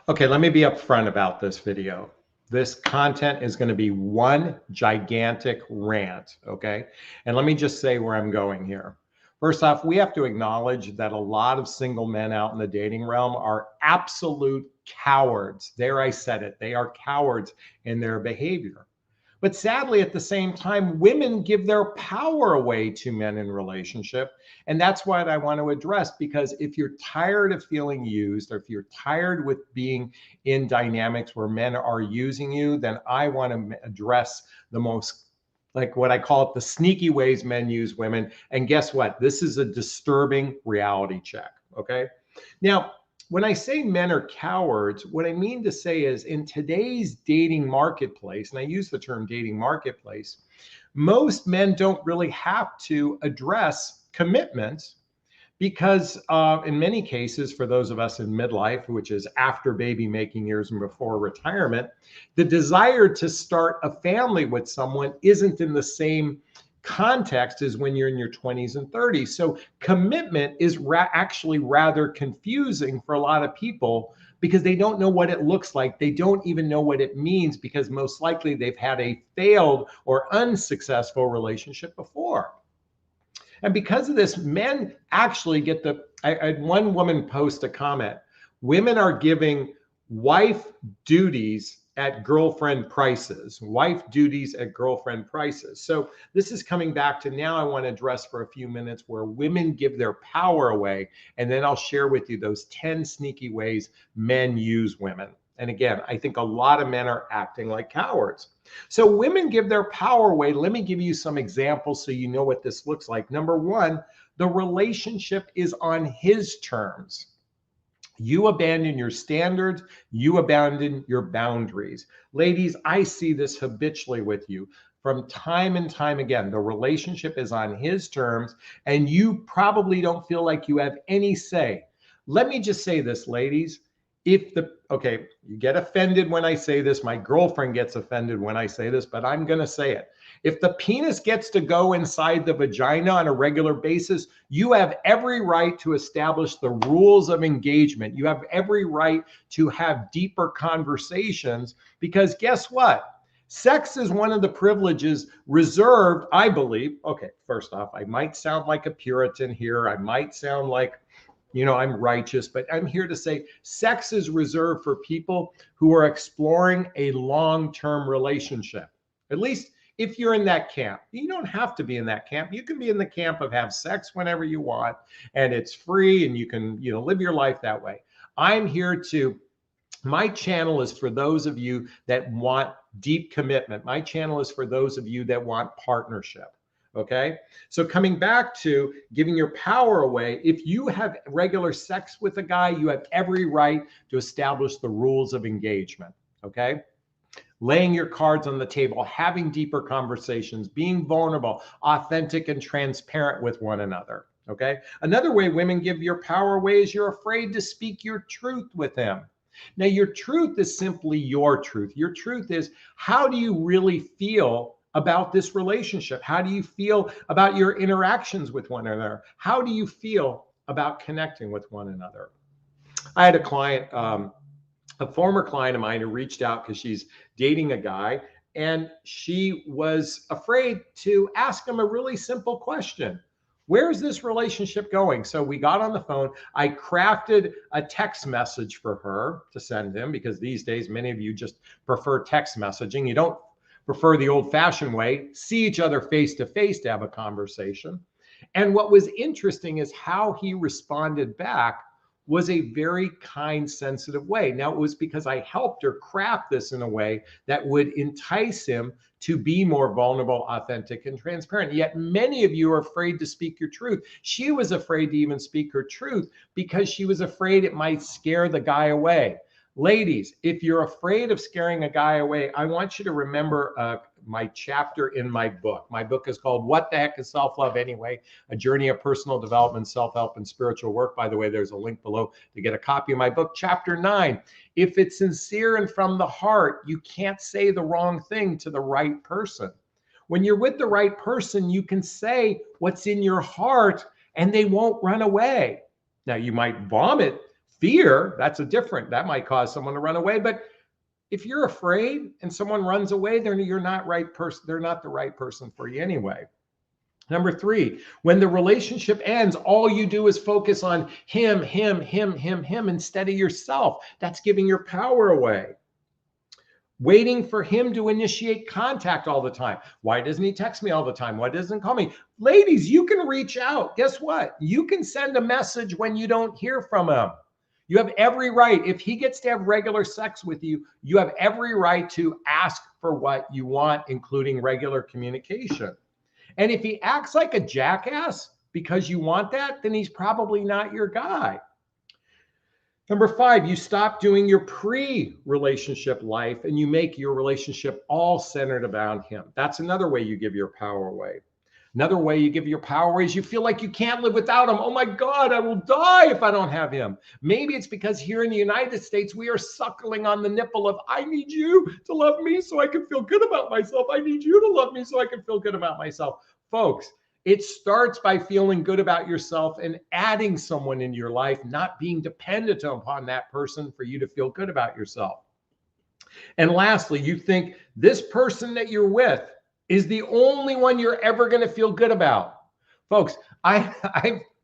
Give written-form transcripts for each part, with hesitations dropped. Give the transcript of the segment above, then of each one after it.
Okay, let me be upfront about this video. This content is going to be one gigantic rant, okay? And let me just say where I'm going here. First off, we have to acknowledge that a lot of single men out in the dating realm are absolute cowards. There, I said it. They are cowards in their behavior. But sadly, at the same time, women give their power away to men in relationship. And that's what I want to address, because if you're tired of feeling used, or if you're tired with being in dynamics where men are using you, then I want to address the most, like what I call it, the sneaky ways men use women. And guess what? This is a disturbing reality check. Okay. Now, when I say men are cowards, what I mean to say is in today's dating marketplace, and I use the term dating marketplace, most men don't really have to address commitment because in many cases, for those of us in midlife, which is after baby making years and before retirement, the desire to start a family with someone isn't in the same context as when you're in your 20s and 30s. So commitment is actually rather confusing for a lot of people because they don't know what it looks like. They don't even know what it means because most likely they've had a failed or unsuccessful relationship before. And because of this, men actually get I had one woman post a comment: women are giving wife duties at girlfriend prices, wife duties at girlfriend prices. So this is coming back to now I want to address for a few minutes where women give their power away. And then I'll share with you those 10 sneaky ways men use women. And again, I think a lot of men are acting like cowards. So women give their power away. Let me give you some examples so you know what this looks like. Number one, the relationship is on his terms. You abandon your standards, you abandon your boundaries. Ladies, I see this habitually with you from time and time again. The relationship is on his terms, and you probably don't feel like you have any say. Let me just say this, ladies. Okay, you get offended when I say this. My girlfriend gets offended when I say this, but I'm going to say it. If the penis gets to go inside the vagina on a regular basis, you have every right to establish the rules of engagement. You have every right to have deeper conversations because guess what? Sex is one of the privileges reserved, I believe. Okay, first off, I might sound like a Puritan here. I might sound like I'm righteous, but I'm here to say sex is reserved for people who are exploring a long-term relationship. At least if you're in that camp. You don't have to be in that camp. You can be in the camp of have sex whenever you want, and it's free, and you can, live your life that way. My channel is for those of you that want deep commitment. My channel is for those of you that want partnership. Okay. So coming back to giving your power away, if you have regular sex with a guy, you have every right to establish the rules of engagement. Okay. Laying your cards on the table, having deeper conversations, being vulnerable, authentic, and transparent with one another. Okay. Another way women give your power away is you're afraid to speak your truth with him. Now, your truth is simply your truth. Your truth is, how do you really feel about this relationship? How do you feel about your interactions with one another? How do you feel about connecting with one another? I had a client, a former client of mine, who reached out because she's dating a guy, and she was afraid to ask him a really simple question. Where's this relationship going? So we got on the phone. I crafted a text message for her to send him because these days, many of you just prefer text messaging. You don't prefer the old-fashioned way, see each other face to face to have a conversation. And what was interesting is how he responded back was a very kind, sensitive way. Now, it was because I helped her craft this in a way that would entice him to be more vulnerable, authentic, and transparent. Yet many of you are afraid to speak your truth. She was afraid to even speak her truth because she was afraid it might scare the guy away. Ladies, if you're afraid of scaring a guy away, I want you to remember my chapter in my book. My book is called What the Heck is Self-Love Anyway? A Journey of Personal Development, Self-Help, and Spiritual Work. By the way, there's a link below to get a copy of my book. Chapter 9, if it's sincere and from the heart, you can't say the wrong thing to the right person. When you're with the right person, you can say what's in your heart and they won't run away. Now, you might vomit Fear, that might cause someone to run away. But if you're afraid and someone runs away, then you're not right person. They're not the right person for you anyway. Number 3, when the relationship ends, all you do is focus on him instead of yourself. That's giving your power away. Waiting for him to initiate contact all the time. Why doesn't he text me all the time? Why doesn't he call me? Ladies, you can reach out. Guess what? You can send a message when you don't hear from him. You have every right. If he gets to have regular sex with you, you have every right to ask for what you want, including regular communication. And if he acts like a jackass because you want that, then he's probably not your guy. Number 5, you stop doing your pre-relationship life and you make your relationship all centered around him. That's another way you give your power away. Another way you give your power away is you feel like you can't live without him. Oh my God, I will die if I don't have him. Maybe it's because here in the United States, we are suckling on the nipple of, I need you to love me so I can feel good about myself. I need you to love me so I can feel good about myself. Folks, it starts by feeling good about yourself and adding someone into your life, not being dependent upon that person for you to feel good about yourself. And lastly, you think this person that you're with is the only one you're ever going to feel good about. Folks,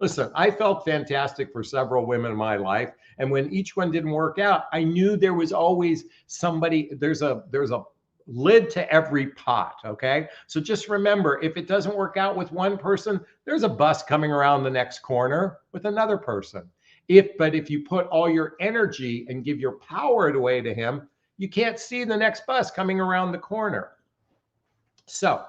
listen, I felt fantastic for several women in my life. And when each one didn't work out, I knew there was always somebody, there's a lid to every pot. Okay. So just remember, if it doesn't work out with one person, there's a bus coming around the next corner with another person. But if you put all your energy and give your power away to him, you can't see the next bus coming around the corner. So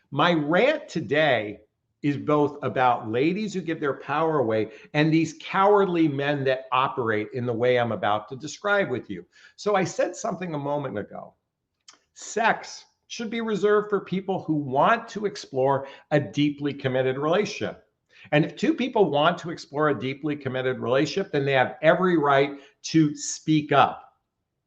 my rant today is both about ladies who give their power away and these cowardly men that operate in the way I'm about to describe with you. So I said something a moment ago. Sex should be reserved for people who want to explore a deeply committed relationship. And if 2 people want to explore a deeply committed relationship, then they have every right to speak up.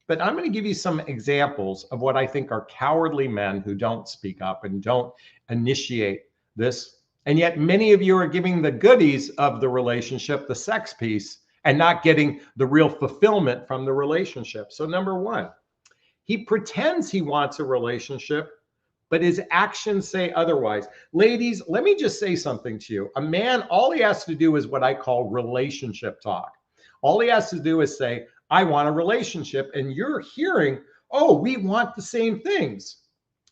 But I'm going to give you some examples of what I think are cowardly men who don't speak up and don't initiate this. And yet many of you are giving the goodies of the relationship, the sex piece, and not getting the real fulfillment from the relationship. So number 1, he pretends he wants a relationship, but his actions say otherwise. Ladies, let me just say something to you. A man, all he has to do is what I call relationship talk. All he has to do is say, I want a relationship. And you're hearing, oh, we want the same things.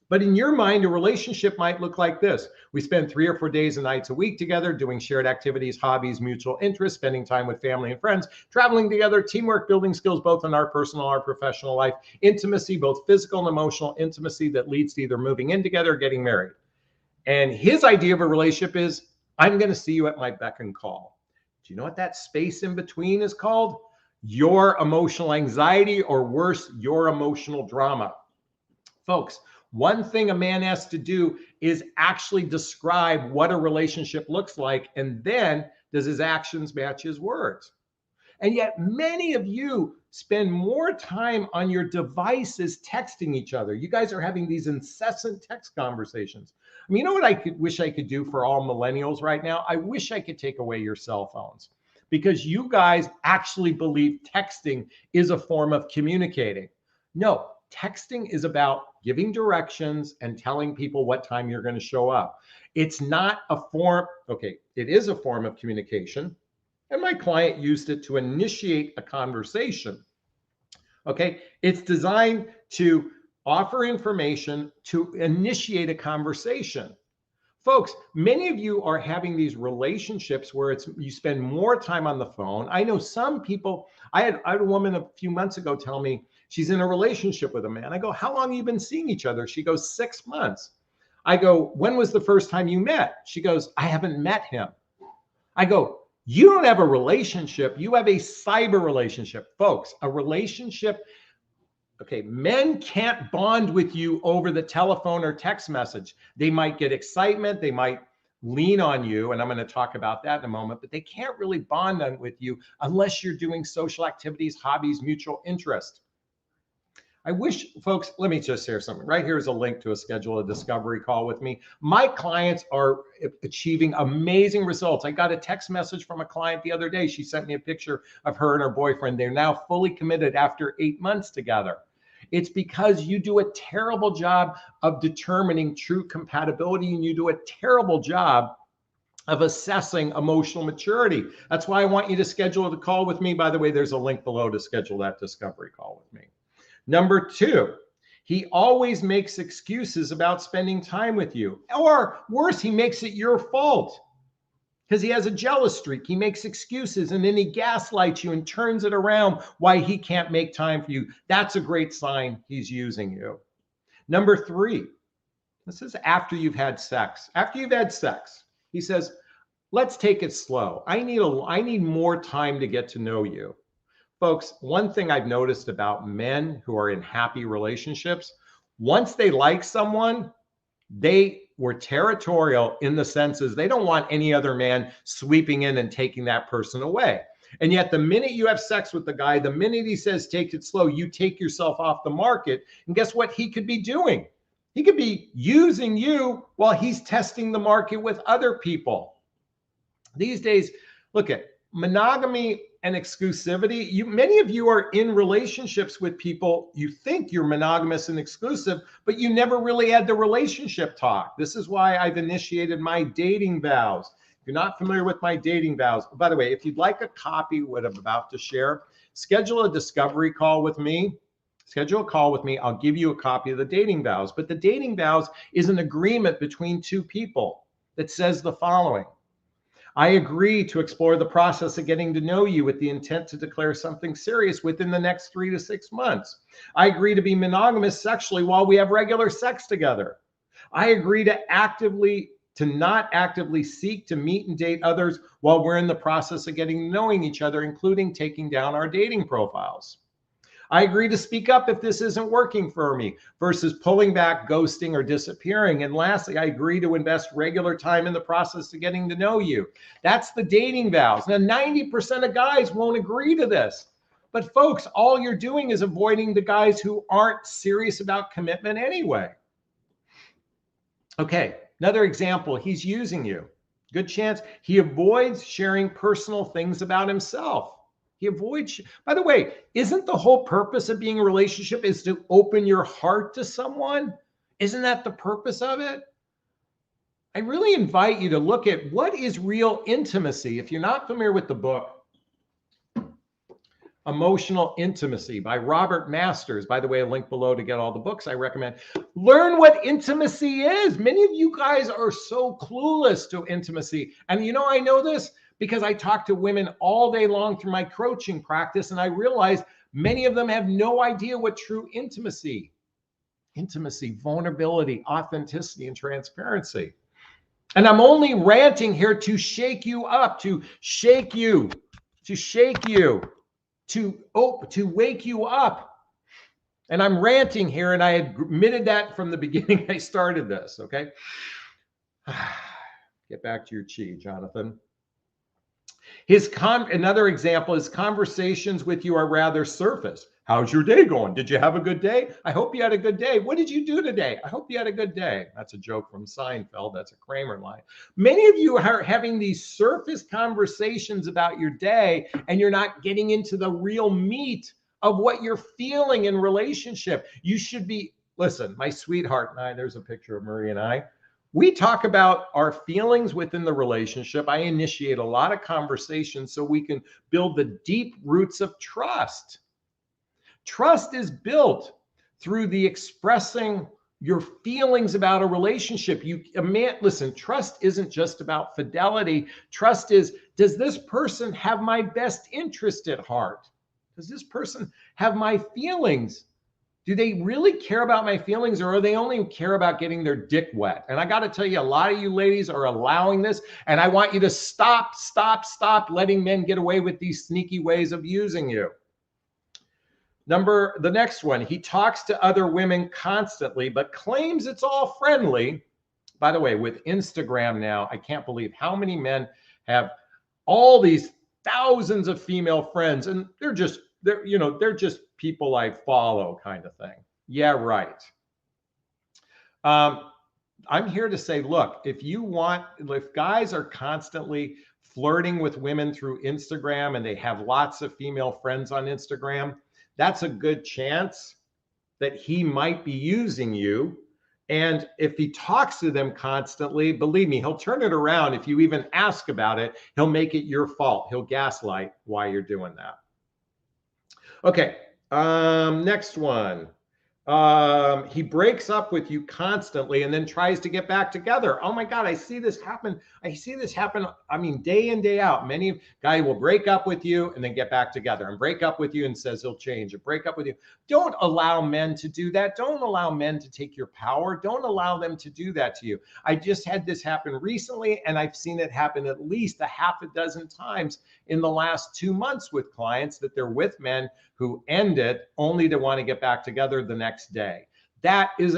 But in your mind, a relationship might look like this. We spend 3 or 4 days and nights a week together doing shared activities, hobbies, mutual interests, spending time with family and friends, traveling together, teamwork, building skills, both in our personal, our professional life, intimacy, both physical and emotional intimacy that leads to either moving in together or getting married. And his idea of a relationship is, I'm going to see you at my beck and call. Do you know what that space in between is called? Your emotional anxiety, or worse, your emotional drama. Folks, one thing a man has to do is actually describe what a relationship looks like, and then does his actions match his words? And yet many of you spend more time on your devices texting each other. You guys are having these incessant text conversations. I mean, you know what I wish I could do for all millennials right now? I wish I could take away your cell phones, because you guys actually believe texting is a form of communicating. No, texting is about giving directions and telling people what time you're going to show up. It's not a form, okay, it is a form of communication. And my client used it to initiate a conversation. Okay, it's designed to offer information to initiate a conversation. Folks, many of you are having these relationships where you spend more time on the phone. I know some people, I had a woman a few months ago tell me she's in a relationship with a man. I go, how long have you been seeing each other? She goes, 6 months. I go, when was the first time you met? She goes, I haven't met him. I go, you don't have a relationship. You have a cyber relationship. Folks, a relationship. Okay, men can't bond with you over the telephone or text message. They might get excitement. They might lean on you. And I'm going to talk about that in a moment, but they can't really bond with you unless you're doing social activities, hobbies, mutual interest. I wish, folks, let me just share something. Right here is a link to schedule a discovery call with me. My clients are achieving amazing results. I got a text message from a client the other day. She sent me a picture of her and her boyfriend. They're now fully committed after 8 months together. It's because you do a terrible job of determining true compatibility, and you do a terrible job of assessing emotional maturity. That's why I want you to schedule a call with me. By the way, there's a link below to schedule that discovery call with me. Number 2, he always makes excuses about spending time with you. Or worse, he makes it your fault because he has a jealous streak. He makes excuses and then he gaslights you and turns it around why he can't make time for you. That's a great sign he's using you. Number 3, this is after you've had sex. After you've had sex, he says, let's take it slow. I need more time to get to know you. Folks, one thing I've noticed about men who are in happy relationships, once they like someone, they were territorial in the senses they don't want any other man sweeping in and taking that person away. And yet the minute you have sex with the guy, the minute he says, take it slow, you take yourself off the market. And guess what he could be doing? He could be using you while he's testing the market with other people. These days, look at monogamy and exclusivity. Many of you are in relationships with people. You think you're monogamous and exclusive, but you never really had the relationship talk. This is why I've initiated my dating vows. If you're not familiar with my dating vows, by the way, if you'd like a copy of what I'm about to share, schedule a discovery call with me. Schedule a call with me. I'll give you a copy of the dating vows. But the dating vows is an agreement between two people that says the following. I agree to explore the process of getting to know you with the intent to declare something serious within the next 3 to 6 months. I agree to be monogamous sexually while we have regular sex together. I agree to not actively seek to meet and date others while we're in the process of getting knowing each other, including taking down our dating profiles. I agree to speak up if this isn't working for me versus pulling back, ghosting, or disappearing. And lastly, I agree to invest regular time in the process of getting to know you. That's the dating vows. Now, 90% of guys won't agree to this. But folks, all you're doing is avoiding the guys who aren't serious about commitment anyway. Okay, another example, he's using you. Good chance he avoids sharing personal things about himself. He avoids, by the way, isn't the whole purpose of being in a relationship is to open your heart to someone? Isn't that the purpose of it? I really invite you to look at what is real intimacy. If you're not familiar with the book, Emotional Intimacy by Robert Masters. By the way, a link below to get all the books I recommend. Learn what intimacy is. Many of you guys are so clueless to intimacy. And you know, I know this because I talk to women all day long through my coaching practice, and I realize many of them have no idea what true intimacy, vulnerability, authenticity, and transparency. And I'm only ranting here to shake you up, to shake you, to wake you up. And I'm ranting here, and I admitted that from the beginning I started this, okay? Get back to your chi, Jonathan. Another example is conversations with you are rather surface. How's your day going? Did you have a good day? I hope you had a good day. What did you do today? I hope you had a good day. That's a joke from Seinfeld. That's a Kramer line. Many of you are having these surface conversations about your day, and you're not getting into the real meat of what you're feeling in relationship. You should be, listen, my sweetheart and I, there's a picture of Marie and I. We talk about our feelings within the relationship. I initiate a lot of conversations so we can build the deep roots of trust. Trust is built through the expressing your feelings about a relationship. Listen, trust isn't just about fidelity. Trust is, does this person have my best interest at heart? Does this person have my feelings? Do they really care about my feelings, or are they only care about getting their dick wet? And I got to tell you, a lot of you ladies are allowing this, and I want you to stop letting men get away with these sneaky ways of using you. The next one, he talks to other women constantly, but claims it's all friendly. By the way, with Instagram now, I can't believe how many men have all these thousands of female friends, and they're they're just people I follow kind of thing. Yeah, right. I'm here to say, look, if guys are constantly flirting with women through Instagram and they have lots of female friends on Instagram, that's a good chance that he might be using you. And if he talks to them constantly, believe me, he'll turn it around. If you even ask about it, he'll make it your fault. He'll gaslight why you're doing that. Okay, next one. He breaks up with you constantly and then tries to get back together. Oh my God, I see this happen. I see this happen. I mean, day in, day out. Many guy will break up with you and then get back together, and break up with you and says he'll change, and break up with you. Don't allow men to do that. Don't allow men to take your power. Don't allow them to do that to you. I just had this happen recently, and I've seen it happen at least a half a dozen times in the last 2 months with clients, that they're with men who end it only to want to get back together the next day. That is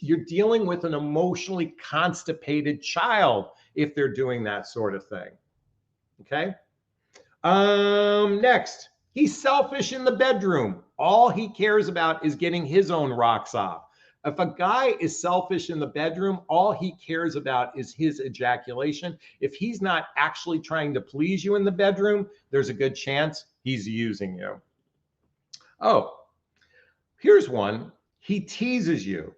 you're dealing with an emotionally constipated child if they're doing that sort of thing. Okay. Next, he's selfish in the bedroom. All he cares about is getting his own rocks off. If a guy is selfish in the bedroom, all he cares about is his ejaculation. If he's not actually trying to please you in the bedroom, there's a good chance he's using you. Oh, here's one. He teases you.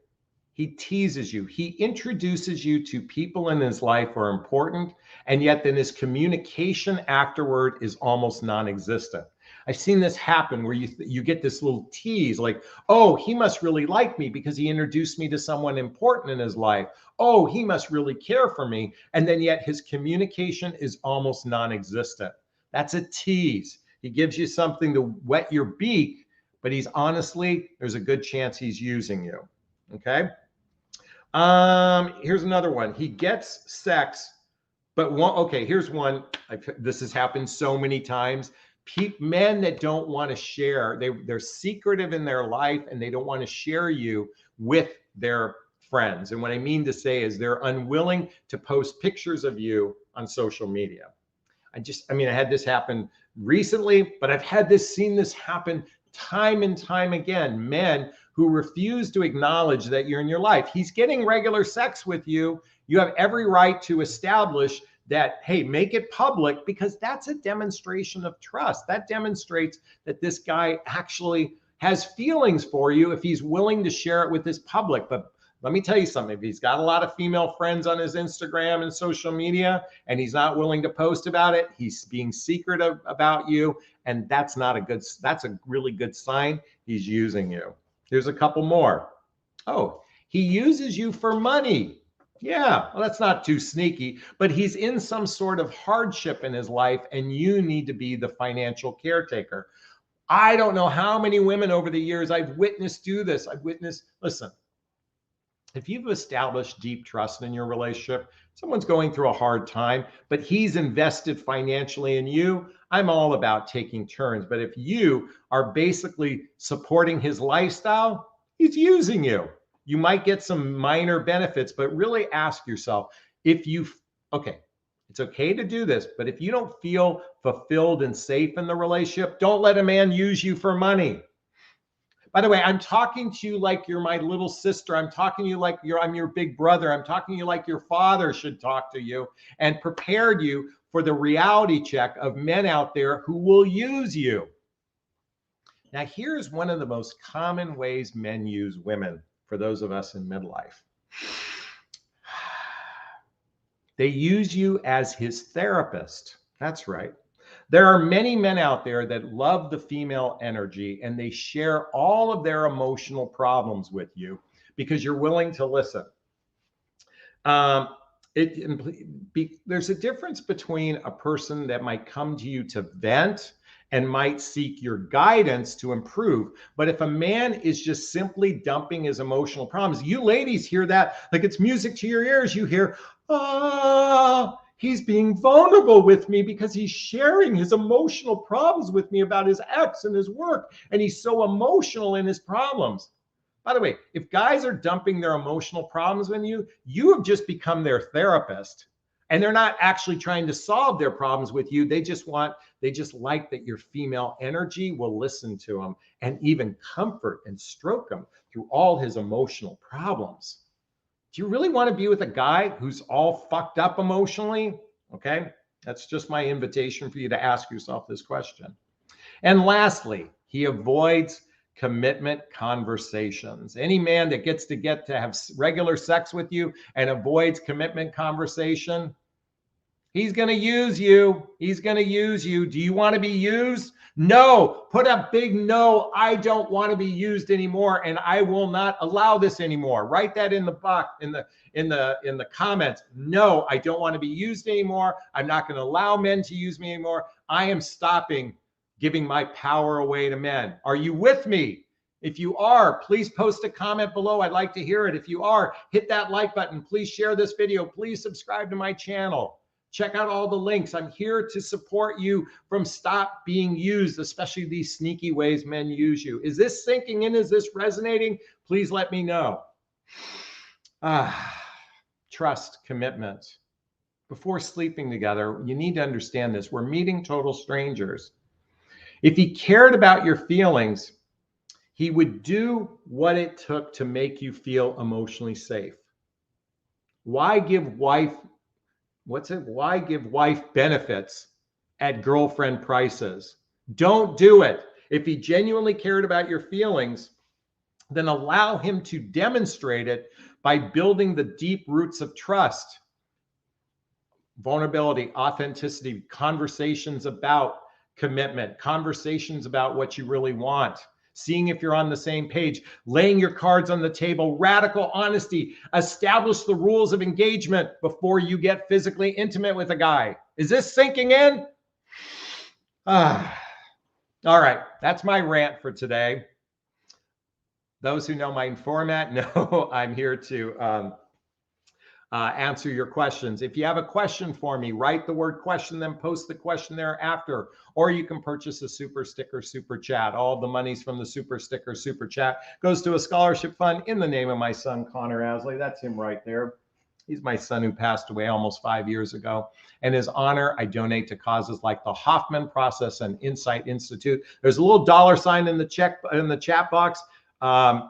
He teases you. He introduces you to people in his life who are important, and yet then his communication afterward is almost non-existent. I've seen this happen where you get this little tease like, oh, he must really like me because he introduced me to someone important in his life. Oh, he must really care for me. And then yet his communication is almost non-existent. That's a tease. He gives you something to wet your beak, but there's a good chance he's using you. Okay. Here's another one. He gets sex, but here's one. This has happened so many times. Men that don't want to share, they're secretive in their life and they don't want to share you with their friends. And what I mean to say is they're unwilling to post pictures of you on social media. I had this happen recently, but I've seen this happen time and time again. Men who refuse to acknowledge that you're in your life. He's getting regular sex with you. You have every right to establish that, hey, make it public, because that's a demonstration of trust. That demonstrates that this guy actually has feelings for you if he's willing to share it with his public. But let me tell you something. If he's got a lot of female friends on his Instagram and social media and he's not willing to post about it, he's being secretive about you. And that's a really good sign he's using you. Here's a couple more. Oh, he uses you for money. Yeah, well, that's not too sneaky, but he's in some sort of hardship in his life and you need to be the financial caretaker. I don't know how many women over the years I've witnessed do this. Listen, if you've established deep trust in your relationship, someone's going through a hard time, but he's invested financially in you, I'm all about taking turns. But if you are basically supporting his lifestyle, he's using you. You might get some minor benefits, but really ask yourself it's okay to do this, but if you don't feel fulfilled and safe in the relationship, don't let a man use you for money. By the way, I'm talking to you like you're my little sister. I'm talking to you like I'm your big brother. I'm talking to you like your father should talk to you, and prepared you for the reality check of men out there who will use you. Now, here's one of the most common ways men use women for those of us in midlife. They use you as his therapist. That's right. There are many men out there that love the female energy and they share all of their emotional problems with you because you're willing to listen. There's a difference between a person that might come to you to vent and might seek your guidance to improve. But if a man is just simply dumping his emotional problems, you ladies hear that like it's music to your ears. You hear, he's being vulnerable with me because he's sharing his emotional problems with me about his ex and his work. And he's so emotional in his problems. By the way, if guys are dumping their emotional problems on you, you have just become their therapist. And they're not actually trying to solve their problems with you. They just like that your female energy will listen to them and even comfort and stroke them through all his emotional problems. Do you really want to be with a guy who's all fucked up emotionally? Okay, that's just my invitation for you to ask yourself this question. And lastly, he avoids commitment conversations. Any man that gets to have regular sex with you and avoids commitment conversation, he's going to use you. He's going to use you. Do you want to be used? No. Put a big no. I don't want to be used anymore, and I will not allow this anymore. Write that in the box, in the comments. No, I don't want to be used anymore. I'm not going to allow men to use me anymore. I am stopping giving my power away to men. Are you with me? If you are, please post a comment below. I'd like to hear it. If you are, hit that like button. Please share this video. Please subscribe to my channel. Check out all the links. I'm here to support you from stop being used, especially these sneaky ways men use you. Is this sinking in? Is this resonating? Please let me know. Trust, commitment. Before sleeping together, you need to understand this. We're meeting total strangers. If he cared about your feelings, he would do what it took to make you feel emotionally safe. Why give wife benefits at girlfriend prices? Don't do it. If he genuinely cared about your feelings, then allow him to demonstrate it by building the deep roots of trust, vulnerability, authenticity, conversations about commitment, conversations about what you really want, seeing if you're on the same page, laying your cards on the table, radical honesty, establish the rules of engagement before you get physically intimate with a guy. Is this sinking in? All right, that's my rant for today. Those who know my format know I'm here to answer your questions. If you have a question for me, write the word question, then post the question thereafter. Or you can purchase a super sticker, super chat. All the monies from the super sticker, super chat goes to a scholarship fund in the name of my son, Connor Asley. That's him right there. He's my son who passed away almost 5 years ago. In his honor, I donate to causes like the Hoffman Process and Insight Institute. There's a little $ in the chat box.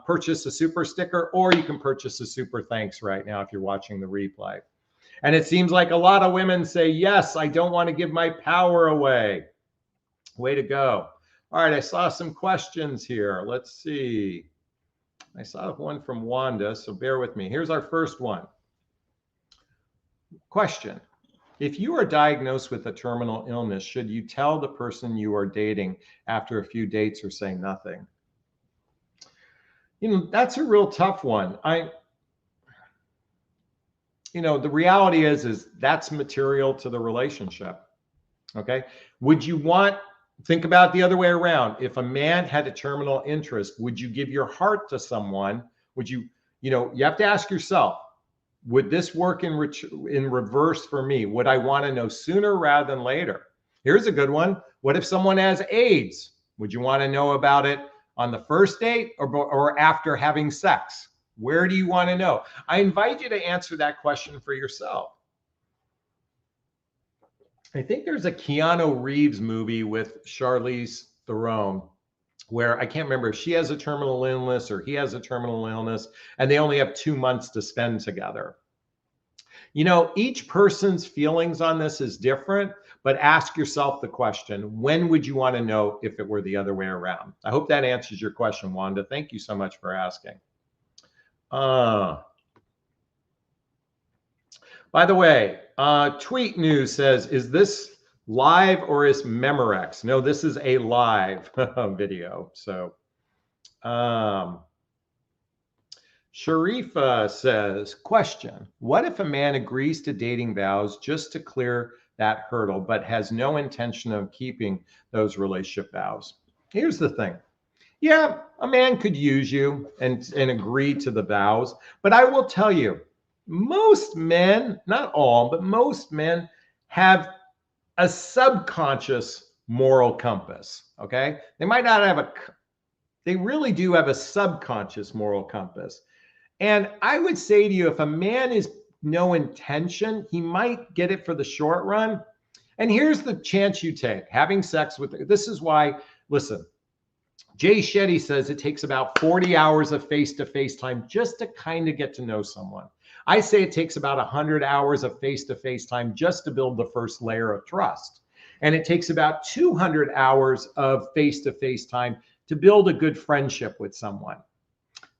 Purchase a super sticker, or you can purchase a super thanks right now if you're watching the replay. And it seems like a lot of women say, yes, I don't want to give my power away. Way to go. All right, I saw some questions here. Let's see. I saw one from Wanda, so bear with me. Here's our first one. Question. If you are diagnosed with a terminal illness, should you tell the person you are dating after a few dates or say nothing? That's a real tough one. The reality is that's material to the relationship. Okay. Would you think about it the other way around. If a man had a terminal interest, would you give your heart to someone? Would you have to ask yourself, would this work in reverse for me? Would I want to know sooner rather than later? Here's a good one. What if someone has AIDS? Would you want to know about it on the first date or after having sex? Where do you want to know? I invite you to answer that question for yourself. I think there's a Keanu Reeves movie with Charlize Theron where I can't remember if she has a terminal illness or he has a terminal illness, and they only have 2 months to spend together. Each person's feelings on this is different, but ask yourself the question, when would you want to know if it were the other way around? I hope that answers your question, Wanda. Thank you so much for asking. By the way, Tweet News says, is this live or is Memorex? No, this is a live video. So, Sharifa says, question, what if a man agrees to dating vows just to clear that hurdle, but has no intention of keeping those relationship vows? Here's the thing. Yeah, a man could use you and agree to the vows, but I will tell you, most men, not all, but most men have a subconscious moral compass, okay? They might not have they really do have a subconscious moral compass. And I would say to you, if a man is no intention, he might get it for the short run. And here's the chance you take. Having sex with, this is why, listen, Jay Shetty says it takes about 40 hours of face-to-face time just to kind of get to know someone. I say it takes about 100 hours of face-to-face time just to build the first layer of trust. And it takes about 200 hours of face-to-face time to build a good friendship with someone.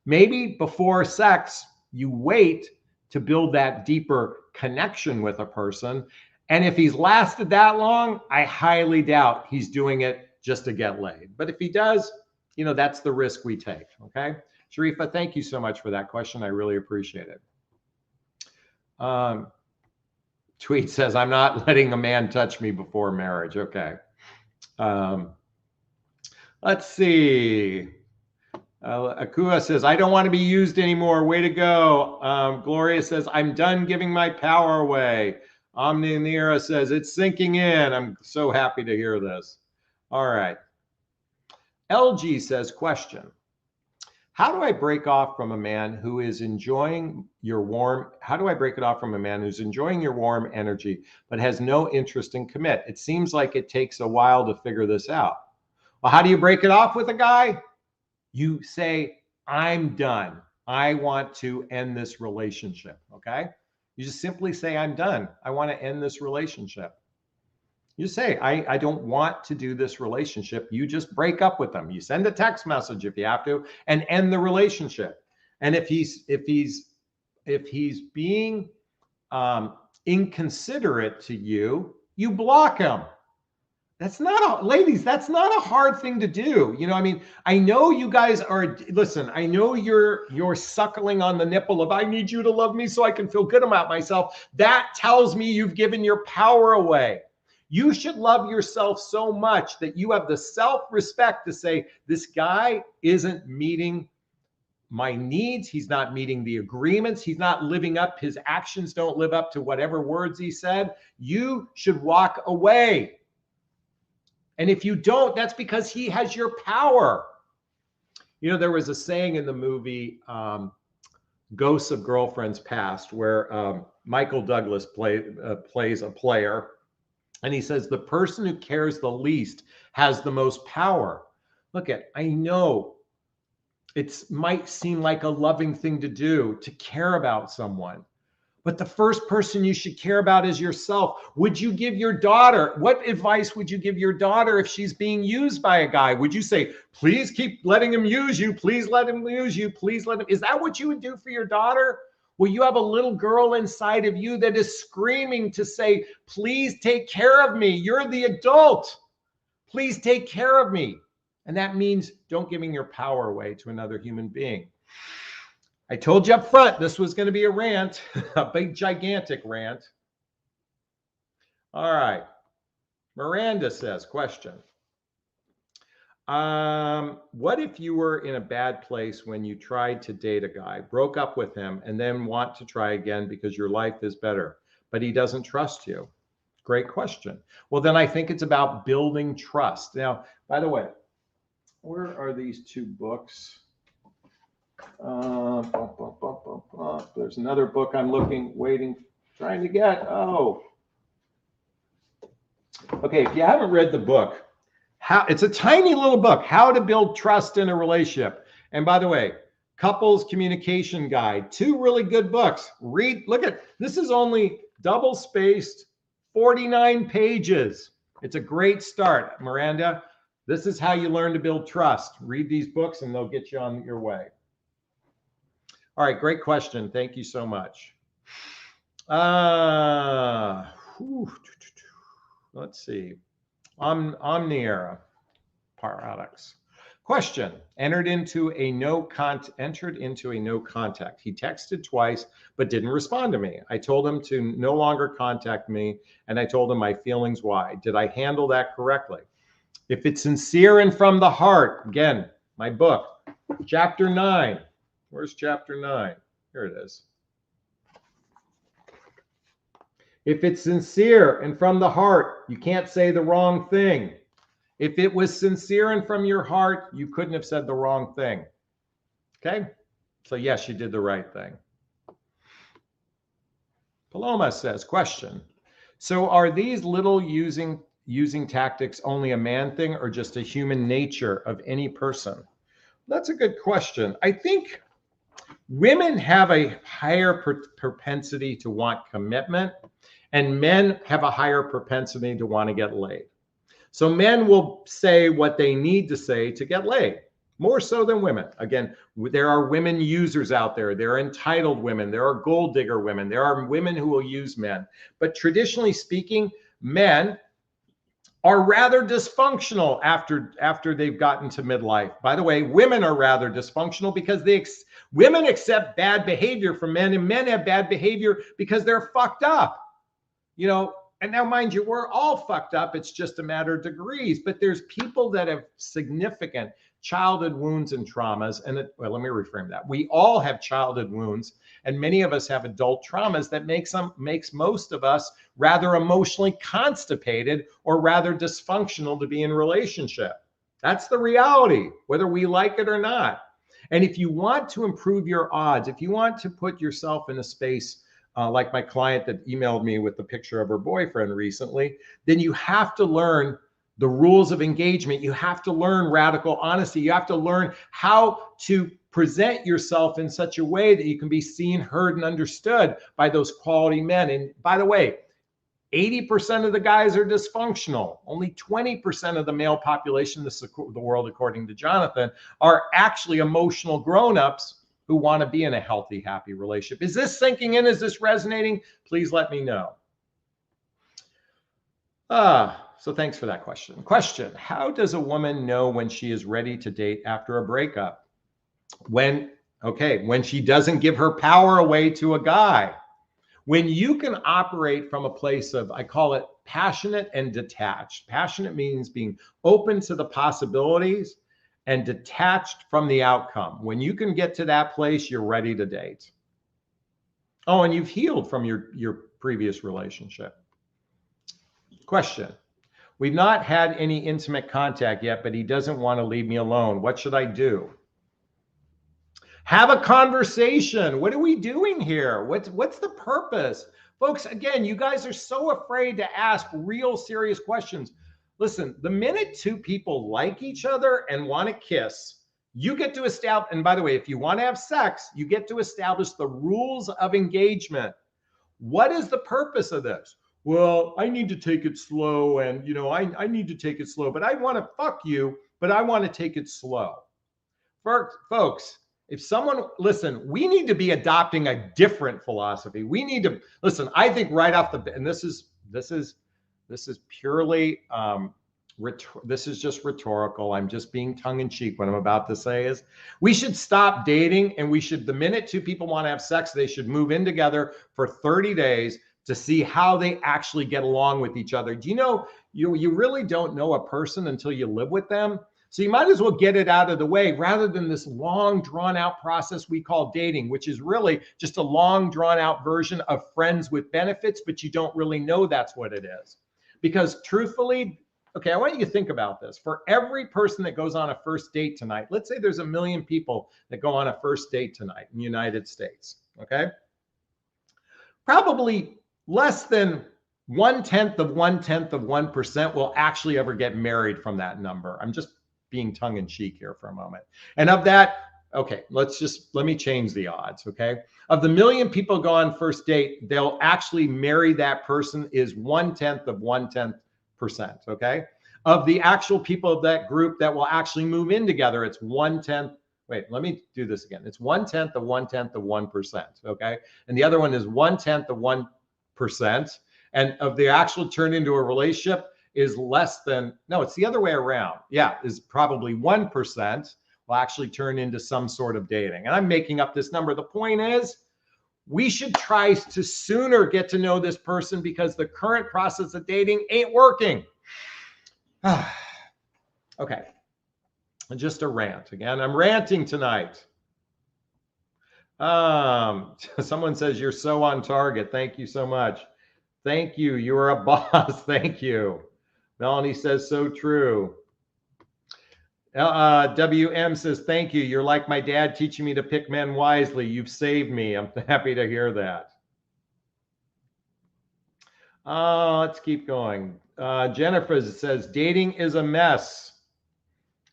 Maybe before sex, you wait to build that deeper connection with a person. And if he's lasted that long, I highly doubt he's doing it just to get laid. But if he does, you know, that's the risk we take, okay? Sharifa, thank you so much for that question. I really appreciate it. Tweet says, I'm not letting a man touch me before marriage. Okay. Let's see. Akua says, I don't want to be used anymore. Way to go. Gloria says, I'm done giving my power away. Omni Nira says, it's sinking in. I'm so happy to hear this. All right. LG says, question. How do I break off from a man who is enjoying your warm? How do I break it off from a man who's enjoying your warm energy, but has no interest in commit? It seems like it takes a while to figure this out. Well, how do you break it off with a guy? You say, I'm done. I want to end this relationship. Okay. You just simply say, I'm done. I want to end this relationship. You say, I don't want to do this relationship. You just break up with them. You send a text message if you have to, and end the relationship. And if he's being inconsiderate to you, you block him. That's not ladies, that's not a hard thing to do. You know, I mean, I know you guys are, listen, I know you're suckling on the nipple of, I need you to love me so I can feel good about myself. That tells me you've given your power away. You should love yourself so much that you have the self-respect to say, this guy isn't meeting my needs. He's not meeting the agreements. He's not living up. His actions don't live up to whatever words he said. You should walk away. And if you don't, that's because he has your power. You know, there was a saying in the movie Ghosts of Girlfriends Past where Michael Douglas plays a player. And he says, the person who cares the least has the most power. Look I know it might seem like a loving thing to do to care about someone, but the first person you should care about is yourself. Would you give your daughter, what advice would you give your daughter if she's being used by a guy? Would you say, please keep letting him use you. Please let him use you. Please let him. Is that what you would do for your daughter? Well, you have a little girl inside of you that is screaming to say, please take care of me. You're the adult. Please take care of me. And that means don't giving your power away to another human being. I told you up front, this was going to be a rant, a big, gigantic rant. All right. Miranda says, question. What if you were in a bad place when you tried to date a guy, broke up with him, and then want to try again because your life is better, but he doesn't trust you? Great question. Well, then I think it's about building trust. Now, by the way, where are these two books? There's another book I'm trying to get. Oh, okay. If you haven't read the book, it's a tiny little book, How to Build Trust in a Relationship. And by the way, Couples Communication Guide, 2 really good books. Look at, this is only double spaced, 49 pages. It's a great start, Miranda. This is how you learn to build trust. Read these books and they'll get you on your way. All right, great question. Thank you so much. Let's see. Omniera products. Question. Entered into a no contact. He texted twice, but didn't respond to me. I told him to no longer contact me, and I told him my feelings why. Did I handle that correctly? If it's sincere and from the heart, again, my book, chapter 9. Where's chapter 9? Here it is. If it's sincere and from the heart, you can't say the wrong thing. If it was sincere and from your heart, you couldn't have said the wrong thing. Okay? So yes, you did the right thing. Paloma says, question. So are these little using tactics only a man thing or just a human nature of any person? That's a good question. I think women have a higher propensity to want commitment, and men have a higher propensity to want to get laid. So men will say what they need to say to get laid, more so than women. Again, there are women users out there. There are entitled women. There are gold digger women. There are women who will use men. But traditionally speaking, men are rather dysfunctional after they've gotten to midlife. By the way, women are rather dysfunctional because women accept bad behavior from men, and men have bad behavior because they're fucked up. You know, and now mind you, we're all fucked up. It's just a matter of degrees, but there's people that have significant childhood wounds and traumas. And well, let me reframe that. We all have childhood wounds, and many of us have adult traumas that makes most of us rather emotionally constipated or rather dysfunctional to be in relationship. That's the reality, whether we like it or not. And if you want to improve your odds, if you want to put yourself in a space like my client that emailed me with the picture of her boyfriend recently, then you have to learn the rules of engagement. You have to learn radical honesty. You have to learn how to present yourself in such a way that you can be seen, heard, and understood by those quality men. And by the way, 80% of the guys are dysfunctional. Only 20% of the male population, this is the world according to Jonathan, are actually emotional grown-ups who want to be in a healthy, happy relationship. Is this sinking in? Is this resonating? Please let me know. So thanks for that question. Question, how does a woman know when she is ready to date after a breakup? When she doesn't give her power away to a guy. When you can operate from a place of, I call it passionate and detached. Passionate means being open to the possibilities and detached from the outcome. When you can get to that place, you're ready to date. Oh, and you've healed from your previous relationship. Question. We've not had any intimate contact yet, but he doesn't want to leave me alone. What should I do? Have a conversation. What are we doing here? What's the purpose? Folks, again, you guys are so afraid to ask real serious questions. Listen, the minute two people like each other and want to kiss, you get to establish, and by the way, if you want to have sex, you get to establish the rules of engagement. What is the purpose of this? Well, I need to take it slow, and I need to take it slow, but I want to fuck you, but I want to take it slow. Folks, if someone, listen, we need to be adopting a different philosophy. We need to, listen, I think right off the, and this is purely, this is just rhetorical. I'm just being tongue in cheek. What I'm about to say is we should stop dating, and the minute two people want to have sex, they should move in together for 30 days to see how they actually get along with each other. Do you know, you really don't know a person until you live with them. So you might as well get it out of the way rather than this long drawn out process we call dating, which is really just a long drawn out version of friends with benefits, but you don't really know that's what it is. Because truthfully, okay, I want you to think about this. For every person that goes on a first date tonight, let's say there's 1 million people that go on a first date tonight in the United States, okay? Probably less than 1/10 of 1% will actually ever get married from that number. I'm just being tongue in cheek here for a moment. And of that, okay, let me change the odds, okay? Of the 1 million people go on first date, they'll actually marry that person is 1/10 of 1/10%, okay? Of the actual people of that group that will actually move in together, it's 1/10. Wait, let me do this again. It's 1/10 of 1/10 of 1%, okay? And the other one is 1/10 of 1%. And of the actual turn into a relationship, is less than, no, it's the other way around. Yeah, is probably 1% will actually turn into some sort of dating. And I'm making up this number. The point is, we should try to sooner get to know this person because the current process of dating ain't working. Okay, just a rant. Again, I'm ranting tonight. Someone says, you're so on target. Thank you so much. Thank you. You are a boss. Thank you. Melanie says, so true. WM says, thank you. You're like my dad teaching me to pick men wisely. You've saved me. I'm happy to hear that. Let's keep going. Jennifer says, dating is a mess.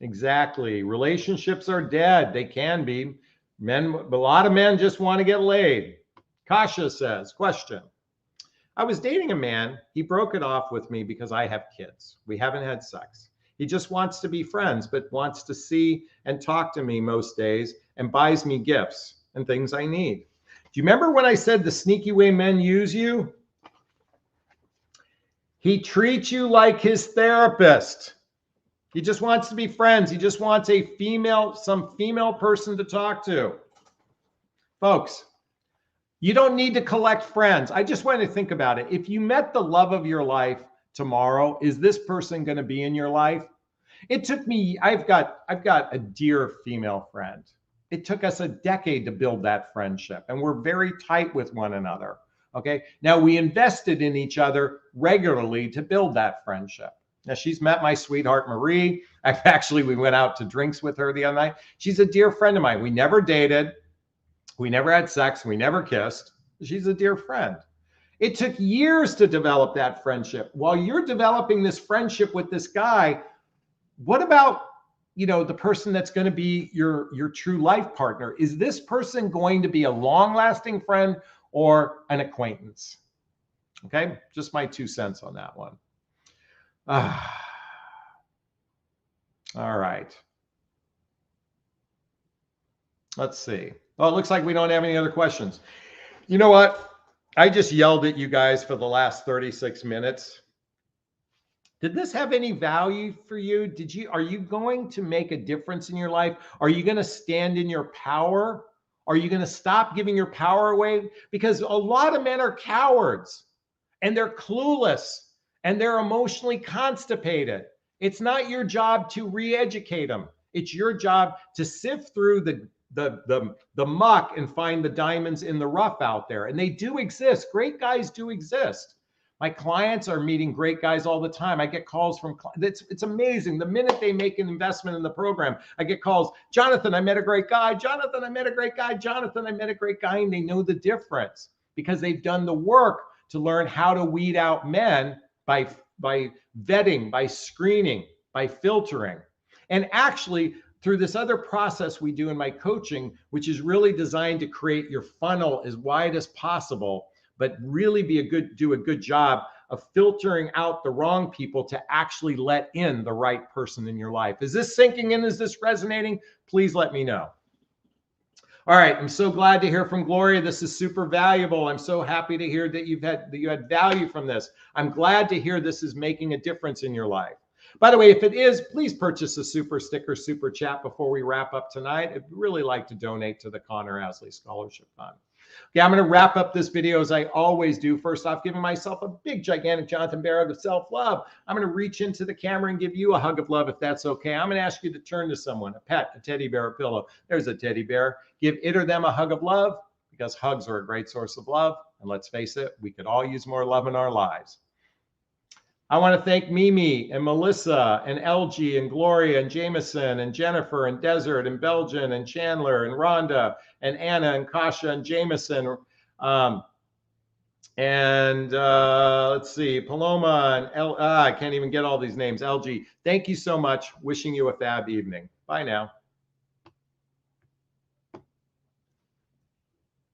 Exactly. Relationships are dead. They can be. Men, a lot of men just want to get laid. Kasha says, question. I was dating a man. He broke it off with me because I have kids. We haven't had sex. He just wants to be friends, but wants to see and talk to me most days and buys me gifts and things I need. Do you remember when I said the sneaky way men use you? He treats you like his therapist. He just wants to be friends. He just wants a female, some female person to talk to. Folks, you don't need to collect friends. I just want to think about it. If you met the love of your life tomorrow, is this person going to be in your life? It took me, I've got a dear female friend. It took us a decade to build that friendship, and we're very tight with one another. Okay. Now we invested in each other regularly to build that friendship. Now she's met my sweetheart, Marie. We went out to drinks with her the other night. She's a dear friend of mine. We never dated. We never had sex. We never kissed. She's a dear friend. It took years to develop that friendship. While you're developing this friendship with this guy, what about, the person that's going to be your true life partner? Is this person going to be a long-lasting friend or an acquaintance? Okay, just my 2 cents on that one. All right. Let's see. Well, it looks like we don't have any other questions. You know what? I just yelled at you guys for the last 36 minutes. Did this have any value for you? Are you going to make a difference in your life? Are you going to stand in your power? Are you going to stop giving your power away? Because a lot of men are cowards and they're clueless and they're emotionally constipated. It's not your job to re-educate them. It's your job to sift through the muck and find the diamonds in the rough out there. And they do exist. Great guys do exist. My clients are meeting great guys all the time. I get calls from clients. It's amazing. The minute they make an investment in the program, I get calls. Jonathan, I met a great guy. Jonathan, I met a great guy. Jonathan, I met a great guy. And they know the difference because they've done the work to learn how to weed out men by vetting, by screening, by filtering. And actually, through this other process we do in my coaching, which is really designed to create your funnel as wide as possible, but really do a good job of filtering out the wrong people to actually let in the right person in your life. Is this sinking in? Is this resonating? Please let me know. All right, I'm so glad to hear from Gloria. This is super valuable. I'm so happy to hear that you had value from this. I'm glad to hear this is making a difference in your life. By the way, if it is, please purchase a super sticker, super chat before we wrap up tonight. I'd really like to donate to the Connor Asley Scholarship Fund. Okay, I'm going to wrap up this video as I always do. First off, giving myself a big, gigantic Jonathan Bear hug of self-love. I'm going to reach into the camera and give you a hug of love if that's okay. I'm going to ask you to turn to someone, a pet, a teddy bear, a pillow. There's a teddy bear. Give it or them a hug of love because hugs are a great source of love. And let's face it, we could all use more love in our lives. I want to thank Mimi and Melissa and LG and Gloria and Jameson and Jennifer and Desert and Belgian and Chandler and Rhonda and Anna and Kasha and Jameson. Let's see, Paloma and I can't even get all these names. LG, thank you so much. Wishing you a fab evening. Bye now.